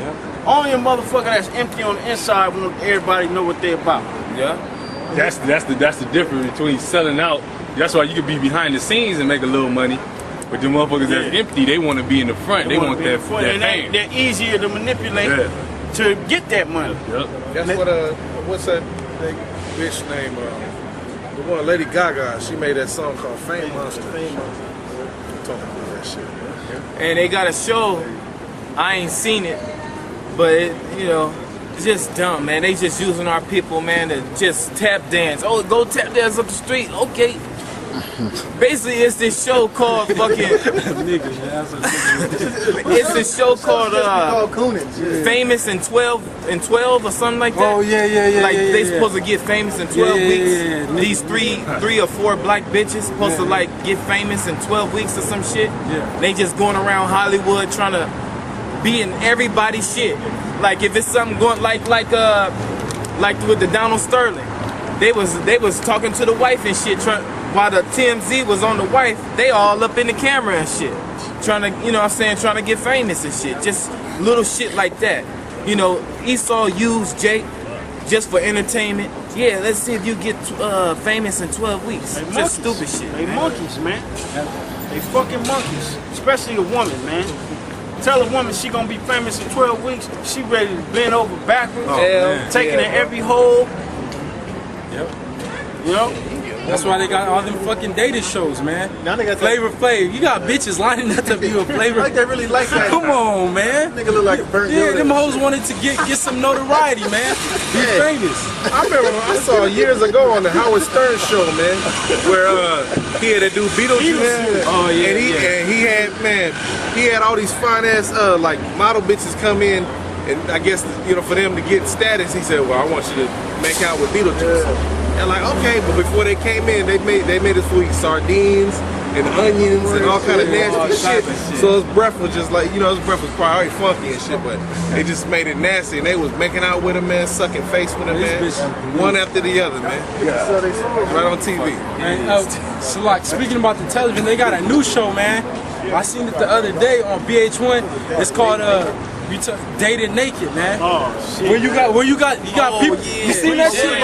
Yeah. Only a motherfucker that's empty on the inside want everybody to know what they're about. Yeah. That's the difference between selling out. That's why you could be behind the scenes and make a little money. But the motherfuckers that's empty, they want to be in the front. They want that fame. They're easier to manipulate to get that money. Yep. That's what what's that bitch name? The one Lady Gaga. She made that song called Fame Monster. Talking about that shit. And they got a show. I ain't seen it, but you know, it's just dumb, man. They just using our people, man, to just tap dance. Oh, go tap dance up the street. Okay. Basically, it's this show called fucking. It's this show called Famous in 12 or something like that. Oh yeah. Like they supposed to get famous in 12 weeks. These three or four black bitches supposed to like get famous in 12 weeks or some shit. Yeah. They just going around Hollywood trying to be in everybody's shit. Like if it's something going like with the Donald Sterling, they was talking to the wife and shit. While the TMZ was on the wife, they all up in the camera and shit. Trying to, you know what I'm saying, trying to get famous and shit. Just little shit like that. You know, Esau used Jake just for entertainment. Yeah, let's see if you get famous in 12 weeks. They just monkeys. stupid shit. They monkeys, man. They fucking monkeys. Especially a woman, man. Tell a woman she gonna be famous in 12 weeks, she ready to bend over backwards, taking in every hole. Yep. You know? That's why they got all them fucking dating shows, man. Now they got Flavor Flav. You got bitches lining up to be a Flavor. Like they really like that. Come on, man. Nigga look like a burnt. Yeah, them hoes wanted to get some notoriety, man. Be famous. I remember I saw years ago on the Howard Stern show, man, where he had to do Beetlejuice. Oh yeah. And he had all these fine ass like model bitches come in, and I guess for them to get status, he said, well, I want you to make out with Beetlejuice. And like, okay, but before they came in, they made us eat sardines and onions and all kind of nasty shit. So his breath was just like, his breath was probably funky and shit, but they just made it nasty. And they was making out with him, man, sucking face with him, man, one after the other, man. Right on TV. And, so like, speaking about the television, they got a new show, man. I seen it the other day on VH1. It's called Dated Naked, man. Oh shit. Where you got people. Yeah. You seen that shit?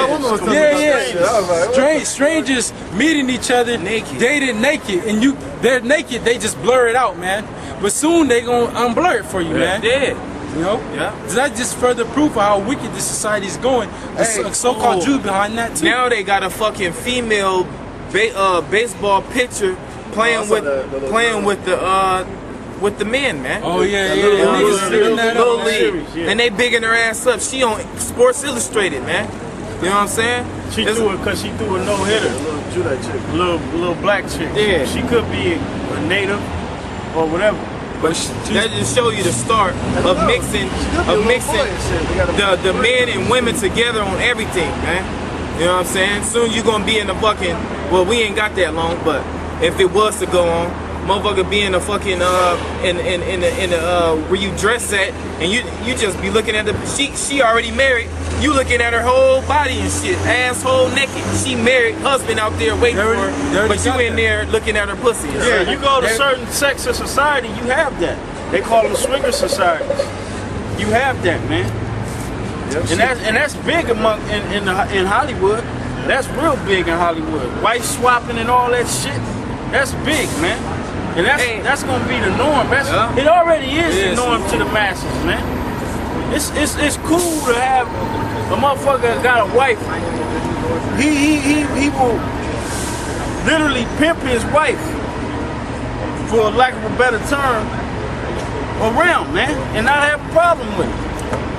Yeah. Strangers meeting each other, dated naked, and they're naked. They just blur it out, man. But soon they gonna unblur it for you, man. Yeah. You know? Yeah. That just further proof of how wicked this society's going. The so-called Jew behind that too. Now they got a fucking female baseball pitcher playing with the men, man. Oh yeah, Little league. And they bigging her ass up. She on Sports Illustrated, man. You know what I'm saying? She threw it because she threw a no-hitter. Little Judah chick. Little black chick. Yeah. She could be a native or whatever. But that just show you the start of mixing the men and women together on everything, man. You know what I'm saying? Soon you're gonna be in the fucking, well, we ain't got that long, but if it was to go on, motherfucker be in the fucking in the where you dress at, and you just be looking at the she already married. You looking at her whole body and shit, asshole naked. She married, husband out there waiting for her, but you in there looking at her pussy. Yeah, you go to certain sects of society, you have that. They call them swinger societies. You have that, man. Yep. And that's big among in Hollywood. That's real big in Hollywood. Wife swapping and all that shit. That's big, man. And that's gonna be the norm. It already is the norm to the masses, man. It's cool to have a motherfucker that got a wife. He will literally pimp his wife, for lack of a better term, around, man, and not have a problem with it.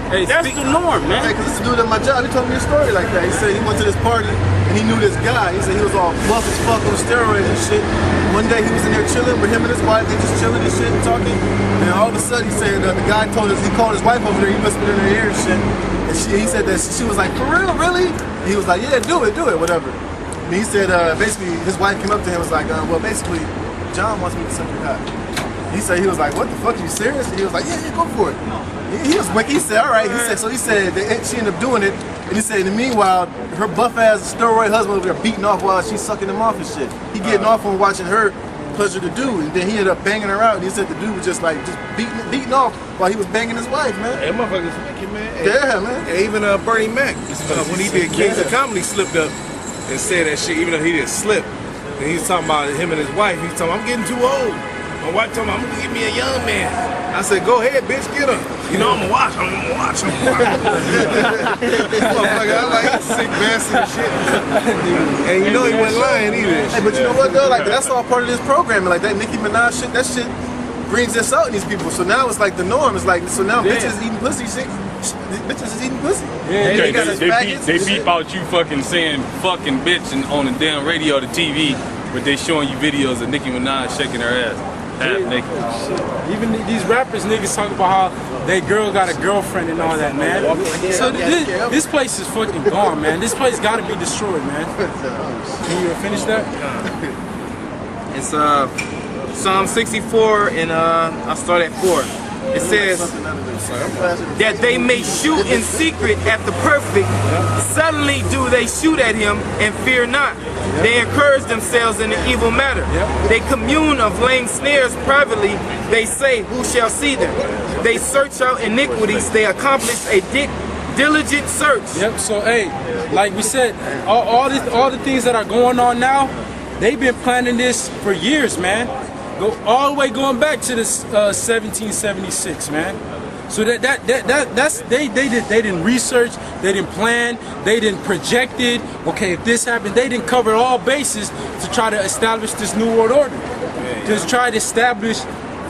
Hey, that's the norm, man. Hey, cause this dude at my job, he told me a story like that. He said he went to this party and he knew this guy. He said he was all buff as fuck on steroids and shit. One day he was in there chilling with him and his wife. They just chilling and shit and talking. And all of a sudden he said the guy told us, he called his wife over there. He whispered in her ear and shit. And he said that she was like, for real, really? And he was like, yeah, do it, whatever. And he said basically his wife came up to him and was like, well, basically John wants me to suck your cock. He said, he was like, what the fuck, are you serious? And he was like, yeah, go for it. He was wicked. He said, all right. He said she ended up doing it. And he said, in the meanwhile, her buff ass steroid husband over there beating off while she's sucking him off and shit. He getting off on watching her pleasure to do. And then he ended up banging her out. And he said the dude was just like beating off while he was banging his wife, man. That motherfucker's wicked, man. Yeah, man. And even Bernie Mac, when he did Kings of Comedy, slipped up and said that shit, even though he didn't slip. And he was talking about him and his wife. He was talking, I'm getting too old. My wife told me, I'm gonna get me a young man. I said, go ahead, bitch, get her. You know, I'm gonna watch. Motherfucker, I like sick bastard and shit. And you know he wasn't lying either. Hey, but you know what though? Like that's all part of this programming. Like that Nicki Minaj shit, that shit brings this out in these people. So now it's like the norm. It's like, so now bitches eating pussy shit. Bitches is eating pussy. Yeah, they beep out you fucking saying fucking bitch and on the damn radio or the TV, but they showing you videos of Nicki Minaj shaking her ass. Half naked. Even these rappers niggas talk about how they girl got a girlfriend and all that, man. So this place is fucking gone, man. This place gotta be destroyed, man. Can you finish that? It's Psalm 64 and I'll start at 4. It says that they may shoot in secret at the perfect. Suddenly do they shoot at him and fear not. They encourage themselves in the evil matter. They commune of lame snares privately. They say, who shall see them? They search out iniquities. They accomplish a diligent search. Yep. So hey, like we said, all the things that are going on now, they've been planning this for years, man. Go all the way going back to this 1776, man. So that's they didn't research, they didn't plan, they didn't project it. Okay, if this happened, they didn't cover all bases to try to establish this new world order. Just try to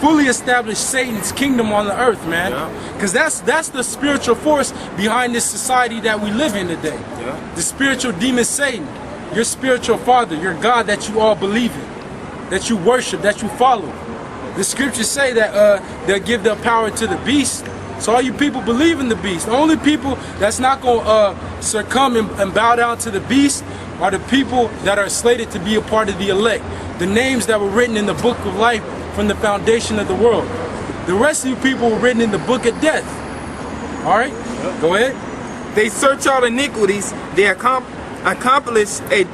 fully establish Satan's kingdom on the earth, man. Because that's the spiritual force behind this society that we live in today. The spiritual demon Satan, your spiritual father, your God that you all believe in, that you worship, that you follow. The scriptures say that they'll give their power to the beast. So all you people believe in the beast. The only people that's not going to succumb and bow down to the beast are the people that are slated to be a part of the elect. The names that were written in the book of life from the foundation of the world. The rest of you people were written in the book of death. All right? Go ahead. They search out iniquities. They accomplish a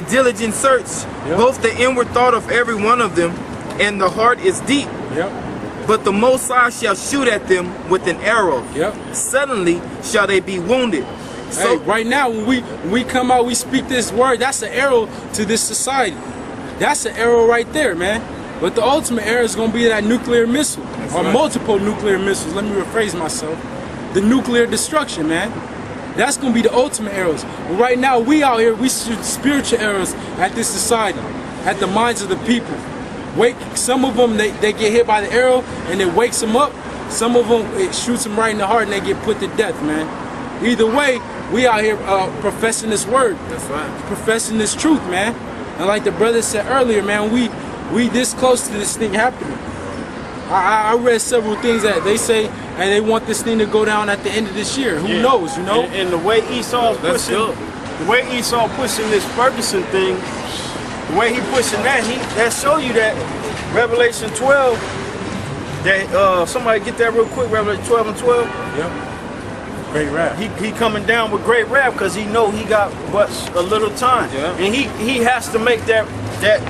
diligent search. Both the inward thought of every one of them and the heart is deep. But the Most High shall shoot at them with an arrow. Suddenly shall they be wounded. So hey, right now when we come out, we speak this word, that's an arrow to this society. That's an arrow right there, man. But the ultimate arrow is going to be that nuclear missile. Multiple nuclear missiles. Let me rephrase myself. The nuclear destruction, man. That's going to be the ultimate arrows. But right now, we out here, we shoot spiritual arrows at this society, at the minds of the people. Some of them, they get hit by the arrow and it wakes them up. Some of them, it shoots them right in the heart and they get put to death, man. Either way, we out here professing this word. That's right. Professing this truth, man. And like the brother said earlier, man, we this close to this thing happening. I read several things that they say, and they want this thing to go down at the end of this year. Who knows, you know? And the way Esau's pushing, this Ferguson thing, the way he pushing that show you that Revelation 12. That somebody get that real quick. Revelation 12 and 12. Yeah. Great rap. He coming down with great rap because he know he got but a little time, and he has to make that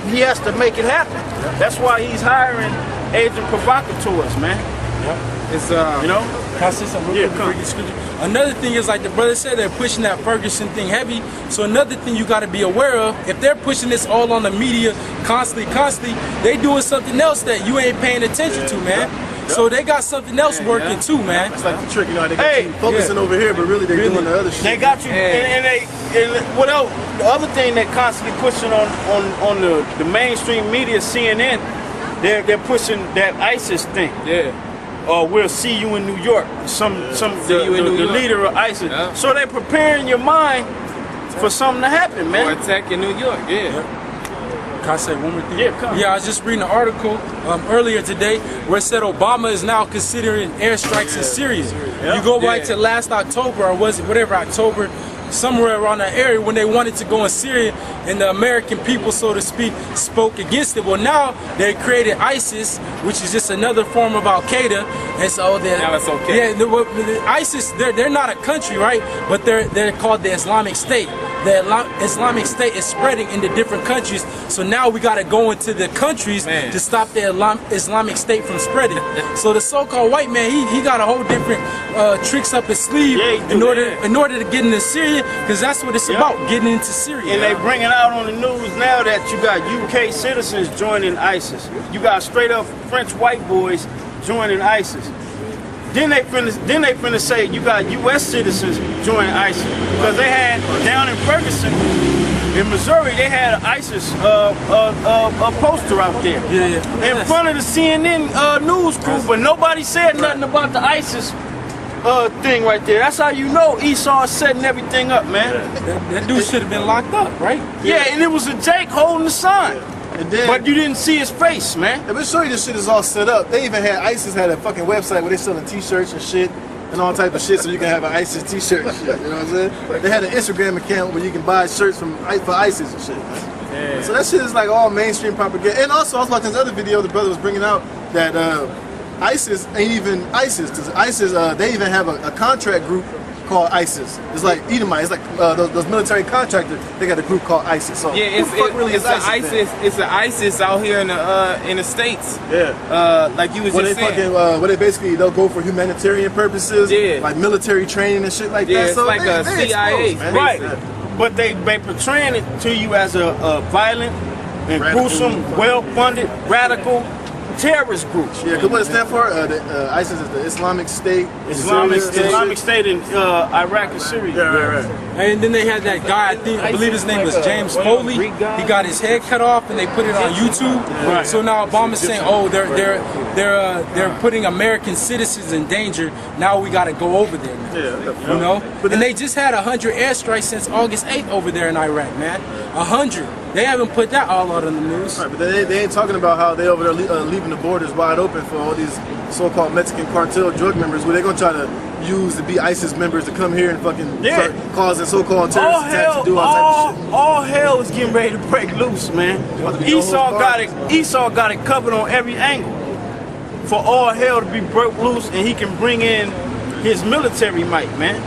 he has to make it happen. That's why he's hiring agent provocateurs, man. It's you know. Can I say something real quick? Another thing is, like the brother said, they're pushing that Ferguson thing heavy. So another thing you got to be aware of, if they're pushing this all on the media constantly, they doing something else that you ain't paying attention to, man. So they got something else working too, man. It's like the trick, you know, they got you focusing over here, but really they're doing the other shit. They got you, and what else? The other thing they're constantly pushing on the mainstream media, CNN, they're pushing that ISIS thing. We'll see you in New York. The leader of ISIS. So they're preparing your mind for something to happen, man. Or attack in New York, Can I say one more thing? Yeah, I was just reading an article earlier today where it said Obama is now considering airstrikes in Syria. You go back to last October, or was it whatever October, somewhere around that area when they wanted to go in Syria and the American people, so to speak, spoke against it. Well, now they created ISIS, which is just another form of Al-Qaeda, and so now it's okay. ISIS, they're not a country, right? But they're called the Islamic State. the Islamic State is spreading into different countries. So now we got to go into the countries to stop the Islamic State from spreading. So the so-called white man, he got a whole different tricks up his sleeve in order to get into Syria, because that's what it's about, getting into Syria. And they bringing out on the news now that you got UK citizens joining ISIS. You got straight up French white boys joining ISIS. Then they finna say you got U.S. citizens joining ISIS, because they had down in Ferguson, in Missouri, they had an ISIS a poster out there in front of the CNN news crew, but nobody said nothing about the ISIS thing right there. That's how you know Esau is setting everything up, man. That dude should have been locked up, right? Yeah, and it was a Jake holding the sign. And then, but you didn't see his face, man. Let me show you this shit is all set up. They even had ISIS had a fucking website where they selling t-shirts and shit and all type of shit, so you can have an ISIS t-shirt and shit. You know what I'm saying? They had an Instagram account where you can buy shirts for ISIS and shit. Yeah. So that shit is like all mainstream propaganda. And also, I was watching this other video the brother was bringing out that ISIS ain't even ISIS, because ISIS they even have a contract group called ISIS. It's like Edomite. It's like those military contractors. They got a group called ISIS. So yeah, it's the ISIS out here in the States. Yeah. Like you was where just they saying. Where they basically they'll go for humanitarian purposes. Yeah. Like military training and shit like that. It's so like a CIA, exposed, right? But they portraying it to you as a violent and gruesome, well-funded, radical terrorist groups. Yeah, because what it stands for? ISIS is the Islamic State. Islamic State in Iraq and Syria. Yeah, right. And then they had that guy, I believe his name was James Foley. He got his head cut off and they put it on YouTube. Right. So now Obama's saying, oh, they're putting American citizens in danger. Now we got to go over there now. Yeah. You know? And they just had 100 airstrikes since August 8th over there in Iraq, man. 100. They haven't put that all out on the news. Right, but they ain't talking about how they over there leaving the borders wide open for all these so-called Mexican cartel drug members, where they're gonna try to use to be ISIS members to come here and fucking start causing so-called terrorist attacks and do all type of shit. All hell is getting ready to break loose, man. Esau got it covered on every angle for all hell to be broke loose, and he can bring in his military might, man.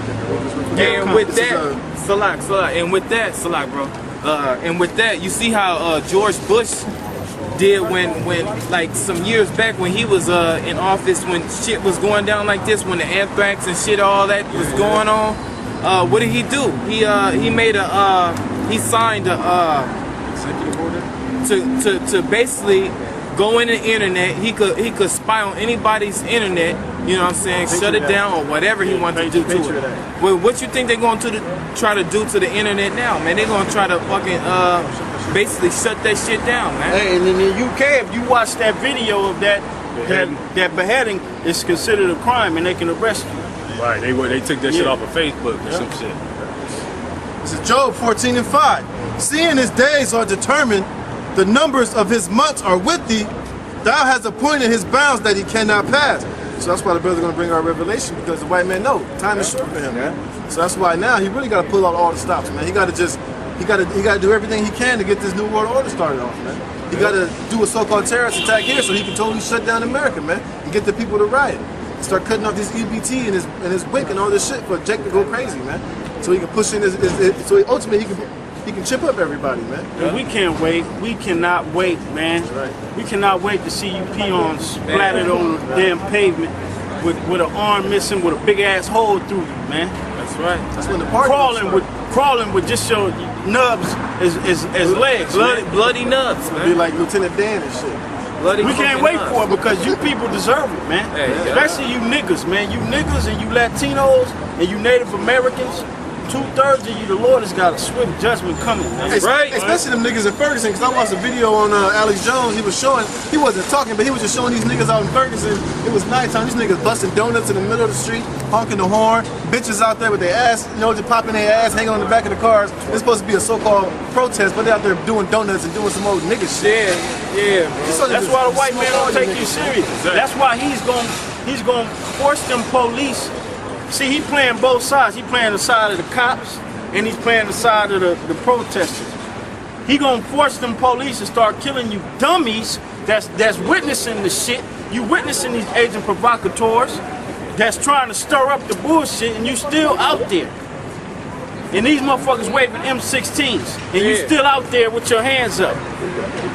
And with that, Salak, and with that, Salak, bro. And with that, you see how George Bush did when like some years back when he was in office, when shit was going down like this, when the anthrax and shit, all that was going on. What did he do? He made he signed a executive order to basically go in the internet. He could spy on anybody's internet. You know what I'm saying? Shut it down or whatever he wanted to do to it. Well, what you think they're going to try to do to the internet now, man? They're going to try to fucking basically shut that shit down, man. Hey, and in the UK, if you watch that video of that beheading, it's considered a crime and they can arrest you. Right, they took that shit off of Facebook or some shit. This is Job 14:5. Seeing his days are determined, the numbers of his months are with thee. Thou hast appointed his bounds that he cannot pass. So that's why the brother's gonna bring our revelation, because the white man know time is short for him, man. So that's why now he really gotta pull out all the stops, man. He gotta do everything he can to get this new world order started off, man. He gotta do a so-called terrorist attack here so he can totally shut down America, man, and get the people to riot. Start cutting off this EBT and his WIC and all this shit for Jake to go crazy, man. So he can push in so ultimately he can chip up everybody, man. And we can't wait. We cannot wait, man. Right. We cannot wait to see you peons splattered on the damn pavement with an arm missing, with a big ass hole through you, man. That's right. That's when the party crawling with just your nubs as legs, bloody nubs, man. Be like Lieutenant Dan and shit. Bloody we can't wait for it because you people deserve it, man. Hey, especially you niggas, man. You niggas and you Latinos and you Native Americans. 2/3 of you, the Lord has got a swift judgment coming, man. Right. Especially them niggas in Ferguson, because I watched a video on Alex Jones. He wasn't talking, but he was just showing these niggas out in Ferguson. It was nighttime. These niggas busting donuts in the middle of the street, honking the horn. Bitches out there with their ass, just popping their ass, hanging on the back of the cars. It's supposed to be a so-called protest, but they're out there doing donuts and doing some old nigga shit. Yeah. That's why the white man don't take you serious. That's why he's gonna force them police. See, he playing both sides. He playing the side of the cops, and he's playing the side of the protesters. He gonna force them police to start killing you dummies that's witnessing the shit. You witnessing these agent provocateurs that's trying to stir up the bullshit, and you still out there. And these motherfuckers waving M16s. And you Yeah. still out there with your hands up.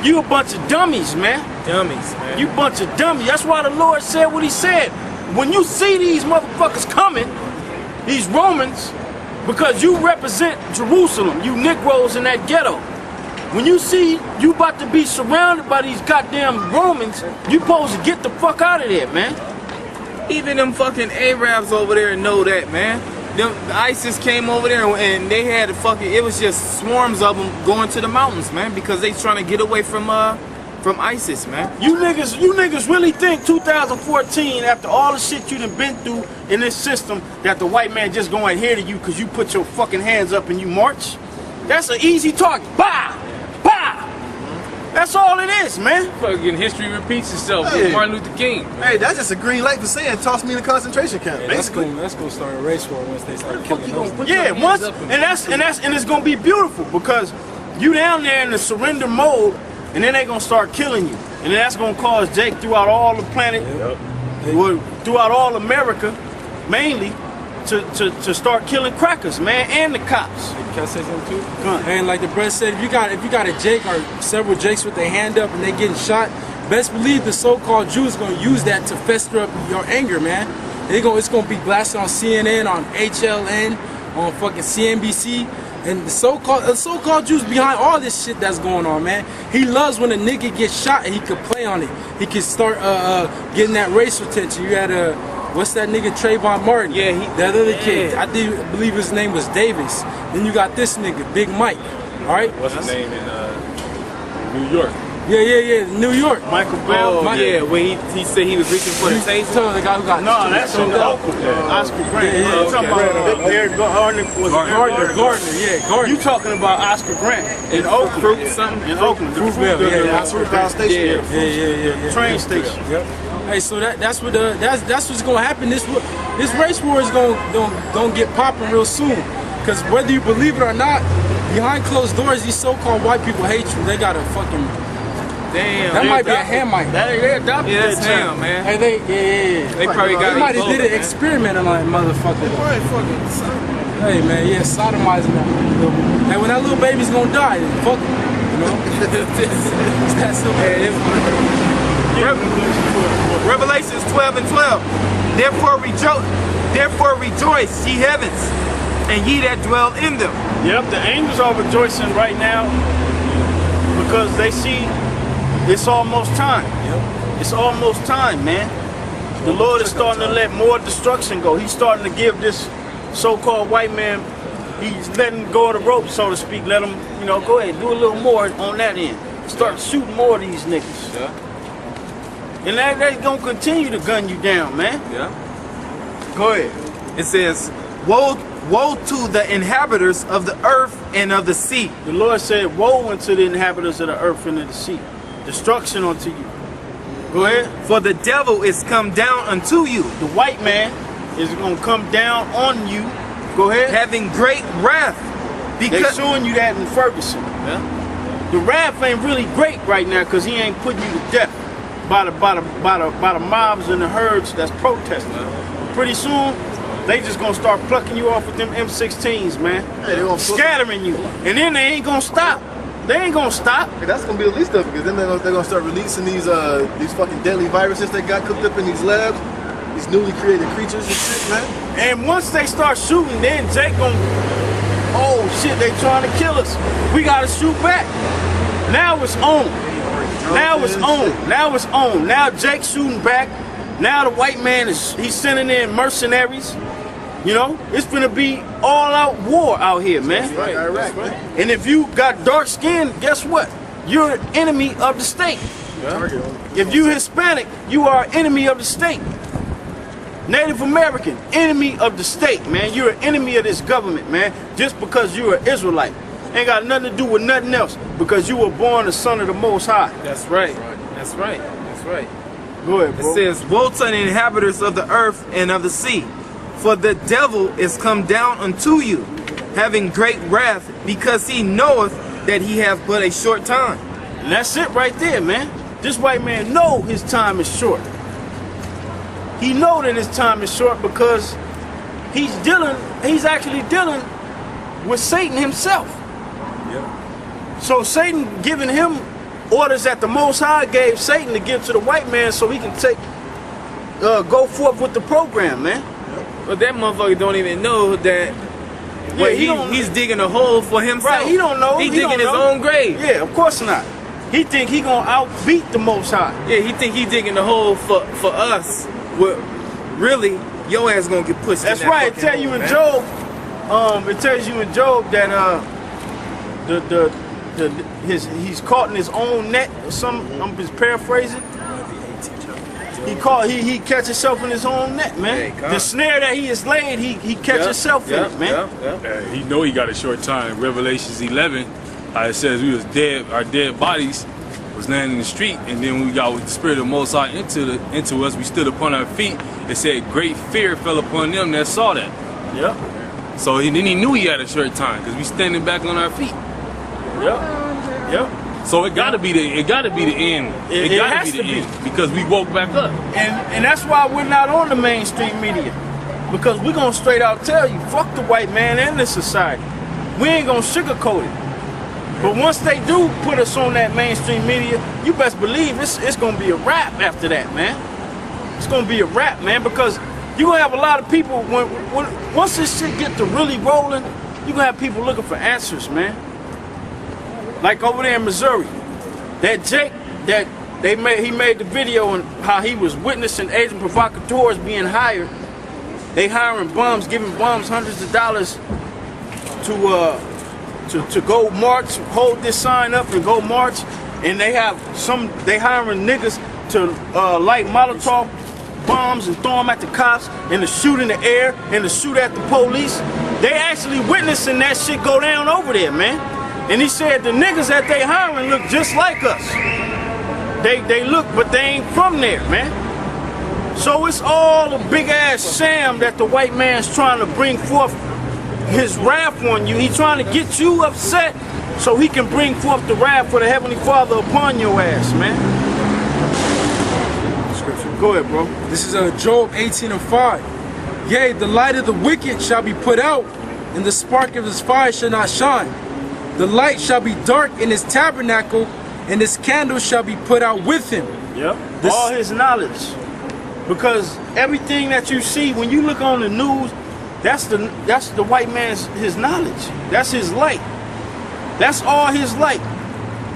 You a bunch of dummies, man. Dummies, man. You bunch of dummies. That's why the Lord said what he said. When you see these motherfuckers coming, these Romans, because you represent Jerusalem, you Negroes in that ghetto. When you see you about to be surrounded by these goddamn Romans, you supposed to get the fuck out of there, man. Even them fucking Arabs over there know that, man. Them ISIS came over there and they had it was just swarms of them going to the mountains, man, because they trying to get away from ISIS, man. You niggas really think 2014, after all the shit you done been through in this system, that the white man just gonna adhere to you because you put your fucking hands up and you march? That's an easy target. Bah! Bah! That's all it is, man. Fucking history repeats itself Hey. with Martin Luther King. Hey, that's just a green light for saying toss me in a concentration camp. Basically. That's gonna start a race war once they start killing those. Yeah, once and it's gonna be beautiful because you down there in the surrender mode, and then they gonna start killing you, and then that's gonna cause Jake throughout all the planet, well, throughout all America, mainly, to start killing crackers, man, and the cops. Can I say something too? Go on. And like the brother said, if you got a Jake or several Jakes with their hand up and they getting shot, best believe the so-called Jews gonna use that to fester up your anger, man. It's gonna be blasted on CNN, on HLN, on fucking CNBC. And the so-called Jews behind all this shit that's going on, man. He loves when a nigga gets shot and he could play on it. He could start getting that racial tension. You had what's that nigga Trayvon Martin? Yeah, that other kid. I believe his name was Davis. Then you got this nigga, Big Mike. All right. What's his name in New York? Yeah, New York. Michael Bell. Oh, yeah, when he said he was reaching for the taser. Tell the guy who got No, that's in Oakland. Oscar Grant. Yeah, You talking about Eric Gardner? Gardner. You talking about Oscar Grant in Oakland? Fruit something? In Oakland, the Fruitvale, Fruitvale, yeah, that's Fruitvale Station. Yeah. Train station. Yep. Hey, so that's what's gonna happen. This race war is gonna get popping real soon. Cause whether you believe it or not, behind closed doors, these so-called white people hate you. They got a fucking Damn. that might be a Hamite. They adopted Yeah, that's that term. him, man. Hey, They probably got They might have did an man. experiment on that motherfucker. Right, fucking. Hey man, yeah, sodomizing that little. Hey, when that little baby's gonna die, then fuck him. You know? It's that simple. Revelations 12:12. Therefore rejoice, ye heavens, and ye that dwell in them. Yep, the angels are rejoicing right now because they see it's almost time. Yep. It's almost time, man. The Lord is starting to let more destruction go. He's starting to give this so-called white man, he's letting go of the rope, so to speak. Let him, go ahead, do a little more on that end. Start shooting more of these niggas. Yeah. And they're gonna continue to gun you down, man. Yeah. Go ahead. It says, woe to the inhabitants of the earth and of the sea. The Lord said, woe unto the inhabitants of the earth and of the sea. Destruction unto you. Go ahead. For the devil is come down unto you, The white man is gonna come down on you. Go ahead. having great wrath. They Because showing you that in Ferguson. yeah. The wrath ain't really great right now because he ain't putting you to death by the mobs and the herds that's protesting. Pretty soon, they just gonna start plucking you off with them M16s, man. Hey, they gonna Scattering you. And then they ain't gonna stop. They ain't gonna stop. Hey, that's gonna be the least of it, because then they're gonna start releasing these fucking deadly viruses they got cooked up in these labs, these newly created creatures and shit, man. And once they start shooting, then Jake gonna, oh shit, they trying to kill us. We gotta shoot back. Now it's on. Now it's on. Now it's on. Now Jake's shooting back. Now the white man he's sending in mercenaries. It's gonna be all out war out here, man. Right, Iraq, man. And if you got dark skin, guess what? You're an enemy of the state. Target. If you Hispanic, you are an enemy of the state. Native American, enemy of the state, man. You're an enemy of this government, man. Just because you're an Israelite. Ain't got nothing to do with nothing else. Because you were born the son of the Most High. That's right. That's right. That's right. Go ahead, It bro. says, woe to the inhabitants of the earth and of the sea, for the devil is come down unto you, having great wrath, because he knoweth that he hath but a short time. And that's it right there, man. This white man know his time is short. He know that his time is short because he's actually dealing with Satan himself. Yep. So Satan giving him orders that the Most High gave Satan to give to the white man so he can go forth with the program, man. But that motherfucker don't even know that he's digging a hole for himself. Right, he don't know. He's digging his own grave. Yeah, of course not. He think he gonna outbeat the Most High. Yeah, he think he digging the hole for us. Well, really, your ass gonna get pushed. That's in that right. It fucking tell you hole, in man. Job. It tells you in Job that he's caught in his own net. Or some, I'm just paraphrasing. He catch himself in his own net, man. Hey, the snare that he is laid, he catch himself in it, man. He know he got a short time. Revelations 11, it says we was dead, our dead bodies was laying in the street, and then when we got with the Spirit of Most High into us, we stood upon our feet. It said great fear fell upon them that saw that. Yep. So then he knew he had a short time because we standing back on our feet. Yep. So it gotta be the end. It gotta be the end because we woke back up. And that's why we're not on the mainstream media. Because we're gonna straight out tell you, fuck the white man and this society. We ain't gonna sugarcoat it. But once they do put us on that mainstream media, you best believe it's gonna be a wrap after that, man. It's gonna be a wrap, man, because you're gonna have a lot of people once this shit get to really rolling, you're gonna have people looking for answers, man. Like over there in Missouri, that Jake, he made the video on how he was witnessing agent provocateurs being hired. They hiring bums, giving bums hundreds of dollars to go march, hold this sign up and go march, and they hiring niggas to light Molotov bombs and throw them at the cops and to shoot in the air and to shoot at the police. They actually witnessing that shit go down over there, man. And he said the niggas that they hiring look just like us. They look, but they ain't from there, man. So it's all a big ass sham that the white man's trying to bring forth his wrath on you. He's trying to get you upset so he can bring forth the wrath for the Heavenly Father upon your ass, man. Scripture. Go ahead, bro. This is Job 18:5. Yea, the light of the wicked shall be put out, and the spark of his fire shall not shine. The light shall be dark in his tabernacle, and his candle shall be put out with him. Yep. All his knowledge. Because everything that you see, when you look on the news, that's the white man's his knowledge. That's his light. That's all his light.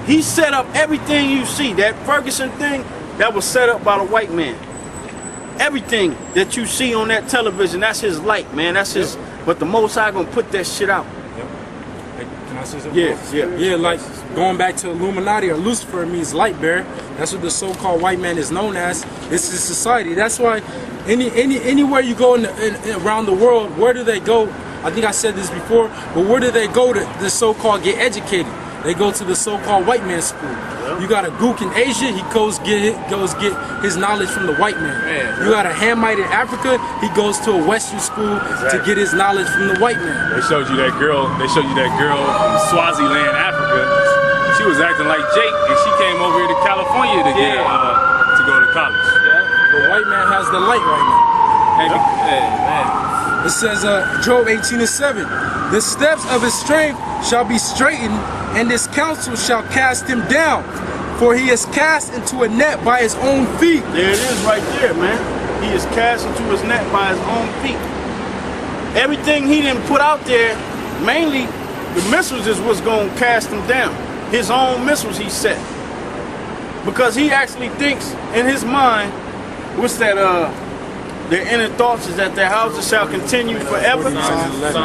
He set up everything you see. That Ferguson thing, that was set up by the white man. Everything that you see on that television, that's his light, man. That's his. But the Most High gonna put that shit out. Can I say something? Yeah, like going back to Illuminati or Lucifer means light bearer. That's what the so-called white man is known as. It's his society. That's why anywhere you go around the world, where do they go? I think I said this before, but where do they go to the so-called get educated? They go to the so-called white man school. Yep. You got a Gook in Asia, he goes get his knowledge from the white man. You got a Hamite in Africa, he goes to a Western school to get his knowledge from the white man. They showed you that girl from Swaziland, Africa. She was acting like Jake, and she came over here to California to to go to college. The white man has the light right now. It says Job 18:7. The steps of his strength shall be straightened, and his counsel shall cast him down, for he is cast into a net by his own feet. There it is right there, man. He is cast into his net by his own feet. Everything he didn't put out there, mainly the missiles is what's going to cast him down. His own missiles he set. Because he actually thinks in his mind, what's that, their inner thoughts is that their houses shall continue forever.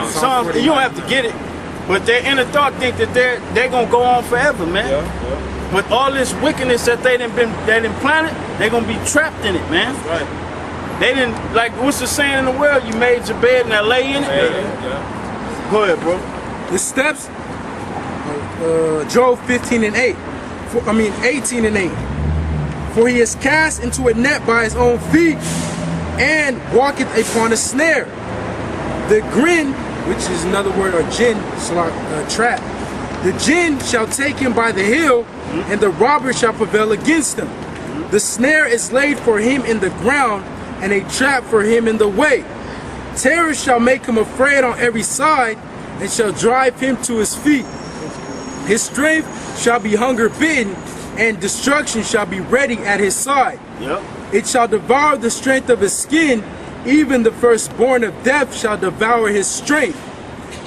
Psalms, you don't have to get it, but their inner thought think that they're gonna go on forever, man. But all this wickedness that they done planted, they're gonna be trapped in it, man. Right. They didn't, like, what's the saying in the world? You made your bed and I lay in it. Go ahead, bro. The steps, Job 18:8. For he is cast into a net by his own feet, and walketh upon a snare. The grin, which is another word, or jinn, trap. The jinn shall take him by the heel, and the robber shall prevail against him. The snare is laid for him in the ground, and a trap for him in the way. Terror shall make him afraid on every side, and shall drive him to his feet. His strength shall be hunger bitten, and destruction shall be ready at his side. Yep. It shall devour the strength of his skin, even the firstborn of death shall devour his strength.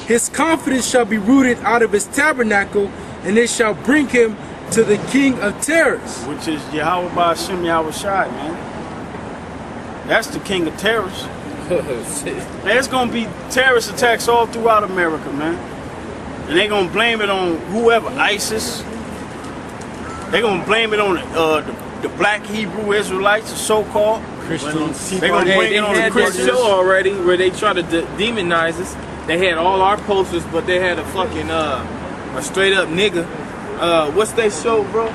His confidence shall be rooted out of his tabernacle, and it shall bring him to the king of terrors. Which is Yahweh Ba'Shem Yahweh Shai, man. That's the king of terrors. There's gonna be terrorist attacks all throughout America, man. And they're gonna blame it on whoever, ISIS. They're gonna blame it on the black Hebrew Israelites, the so-called Christians. They're gonna bring it on the They Christians. had show already where they try to demonize us. They had all our posters, but they had a fucking a straight up nigga. What's that show, bro?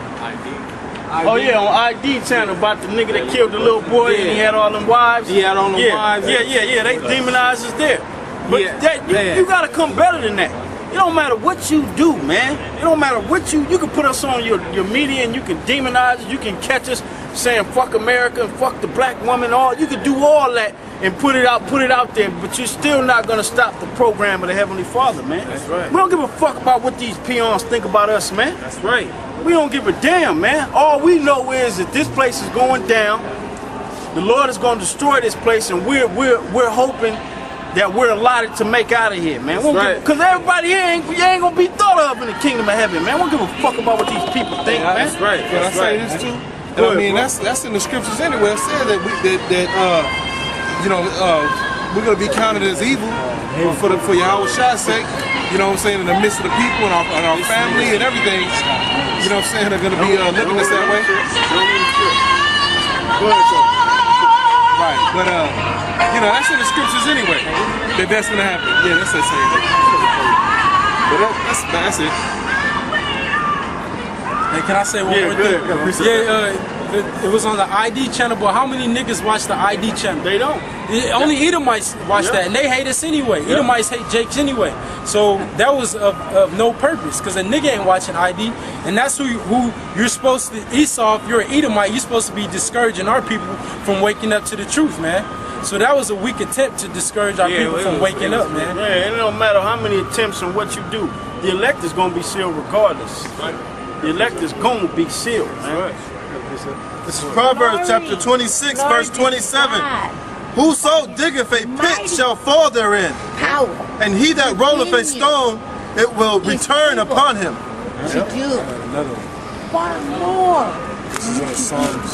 Oh yeah, on ID channel about the nigga that killed the little boy and he had all them wives. He had all them wives. Yeah. They demonize us there. But Yeah, that, man. you gotta come better than that. It don't matter what you do, man. It don't matter what you can put us on your media and you can demonize us. You can catch us saying fuck America and fuck the black woman. You can do all that and put it out there, but you're still not gonna stop the program of the Heavenly Father, man. That's right. We don't give a fuck about what these peons think about us, man. That's right. We don't give a damn, man. All we know is that this place is going down. The Lord is going to destroy this place, and we're hoping that we're allotted to make out of here, man. Right. Because everybody here ain't gonna be thought of in the kingdom of heaven, man. We don't give a fuck about what these people think, man. That's right. Can I That's say right. this too? Go I mean, ahead, that's in the scriptures anyway. It said that we're gonna be counted as evil for Yahweh Shai's sake. You know what I'm saying? In the midst of the people and our family and everything. You know what I'm saying? They're gonna be living us that way. Go ahead, sir. Right. But that's in the scriptures anyway. That's gonna happen. Yeah, that's the same. But that's it. Hey, can I say one Yeah, more good. thing? Yeah, appreciate It was on the ID channel, but how many niggas watch the ID channel? They don't. Only Edomites watch that, and they hate us anyway. Edomites hate Jakes anyway. So that was of no purpose, because a nigga ain't watching ID, and that's who you're supposed to, Esau, if you're an Edomite, you're supposed to be discouraging our people from waking up to the truth, man. So that was a weak attempt to discourage our people from waking up, man. Yeah, it don't matter how many attempts and what you do. The elect is going to be sealed regardless. The elect is going to be sealed, man. This is Proverbs chapter 26, verse 27. Whoso diggeth a pit shall fall therein, and he that rolleth a stone, it will return upon him. Another one. Far more. This is Psalms.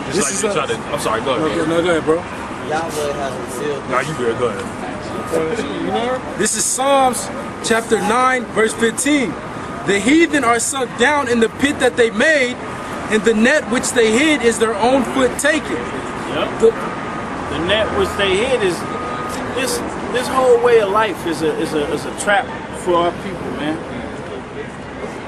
It's like you try to. I'm sorry. Go ahead. No, go ahead, bro. Yahweh has sealed. Nah, you good. Go ahead. This is Psalms chapter 9, verse 15. The heathen are sunk down in the pit that they made, and the net which they hid is their own foot taken. Yep. The net which they hid is this whole way of life is a trap for our people, man.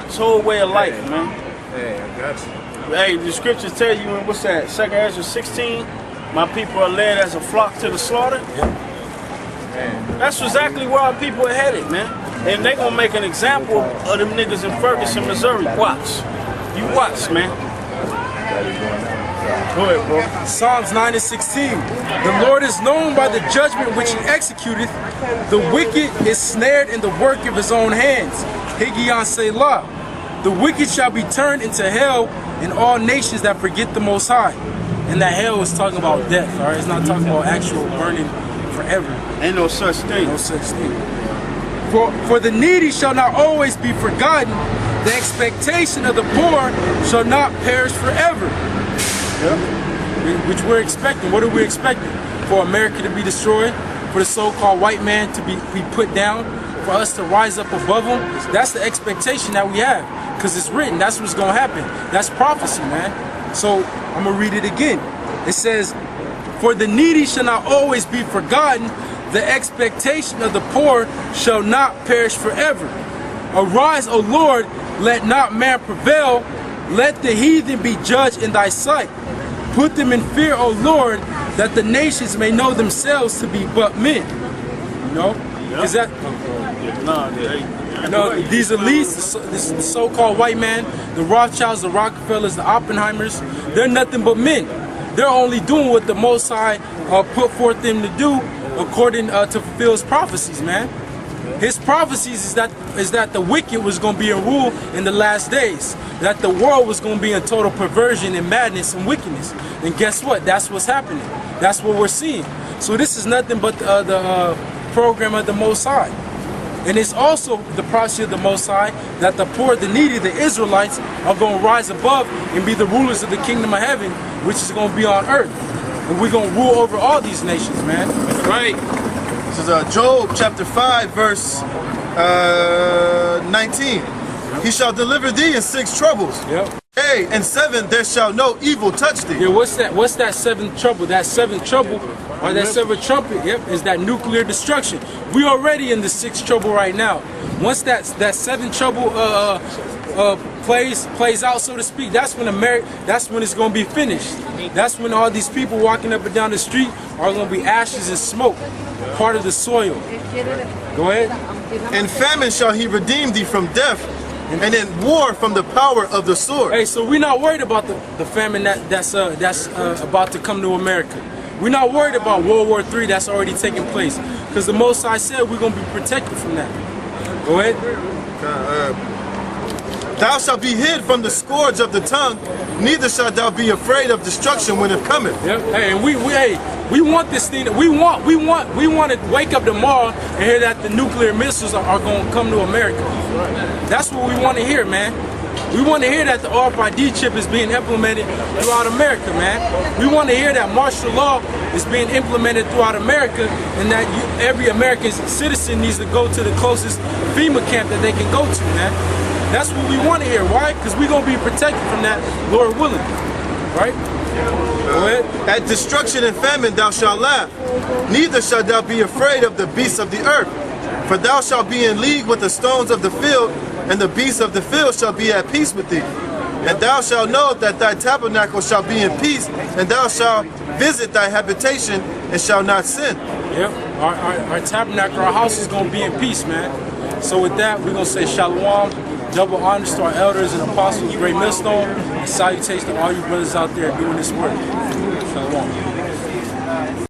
This whole way of life, man. Hey, I got you. Hey, the scriptures tell you in what's that? 2 Ezra 16. My people are led as a flock to the slaughter. That's exactly where our people are headed, man. And they gonna make an example of them niggas in Ferguson, Missouri. Watch. You watch, man. Go ahead, bro. Psalms 9 and 16. The Lord is known by the judgment which he executeth. The wicked is snared in the work of his own hands. Higgaion Selah. The wicked shall be turned into hell in all nations that forget the Most High. And that hell is talking about death, all right? It's not talking about actual burning forever. Ain't no such thing. No such thing. For the needy shall not always be forgotten. The expectation of the poor shall not perish forever. Which we're expecting. What are we expecting? For America to be destroyed? For the so-called white man to be put down? For us to rise up above them? That's the expectation that we have. Because it's written. That's what's going to happen. That's prophecy, man. So I'm going to read it again. It says, for the needy shall not always be forgotten. The expectation of the poor shall not perish forever. Arise, O Lord, let not man prevail. Let the heathen be judged in thy sight. Put them in fear, O Lord, that the nations may know themselves to be but men. You know? Is that... these elites, this so-called white man, the Rothschilds, the Rockefellers, the Oppenheimers, they're nothing but men. they're only doing what the Most High put forth them to do according to fulfill his prophecies, man. His prophecies is that the wicked was going to be in rule in the last days, that the world was going to be in total perversion and madness and wickedness. And guess what? That's what's happening. That's what we're seeing. So this is nothing but the program of the Most High. And it's also the prophecy of the Most High that the poor, the needy, the Israelites are going to rise above and be the rulers of the kingdom of heaven, which is going to be on earth. And we're going to rule over all these nations, man. That's right. This is Job chapter 5, verse 19. He shall deliver thee in 6 troubles. Yep. Yea, and 7 there shall no evil touch thee. Yeah, what's that? What's that 7th trouble? That 7th trouble, or that 7th trumpet, yep, is that nuclear destruction. We already in the 6th trouble right now. Once that 7th trouble plays out, so to speak, that's when it's gonna be finished. That's when all these people walking up and down the street are gonna be ashes and smoke, part of the soil. Go ahead. In famine shall he redeem thee from death, and in war from the power of the sword. Hey, so we're not worried about the famine that's about to come to America. We're not worried about World War III that's already taking place, because the Most High said we're gonna be protected from that. Go ahead. Thou shalt be hid from the scourge of the tongue, neither shalt thou be afraid of destruction when it cometh. Yep. Hey, and we want this thing. We want to wake up tomorrow and hear that the nuclear missiles are going to come to America. That's what we want to hear, man. We want to hear that the RFID chip is being implemented throughout America, man. We want to hear that martial law is being implemented throughout America, and that every American citizen needs to go to the closest FEMA camp that they can go to, man. That's what we want to hear. Why? Because we're going to be protected from that, Lord willing. Right? Go ahead. At destruction and famine thou shalt laugh, neither shalt thou be afraid of the beasts of the earth. For thou shalt be in league with the stones of the field, and the beasts of the field shall be at peace with thee. And thou shalt know that thy tabernacle shall be in peace, and thou shalt visit thy habitation, and shall not sin. Yep. Our tabernacle, our house is going to be in peace, man. So with that, we're going to say shalom. Double honors to our elders and apostles, Great Millstone, and salutations to all you brothers out there doing this work. Shalom.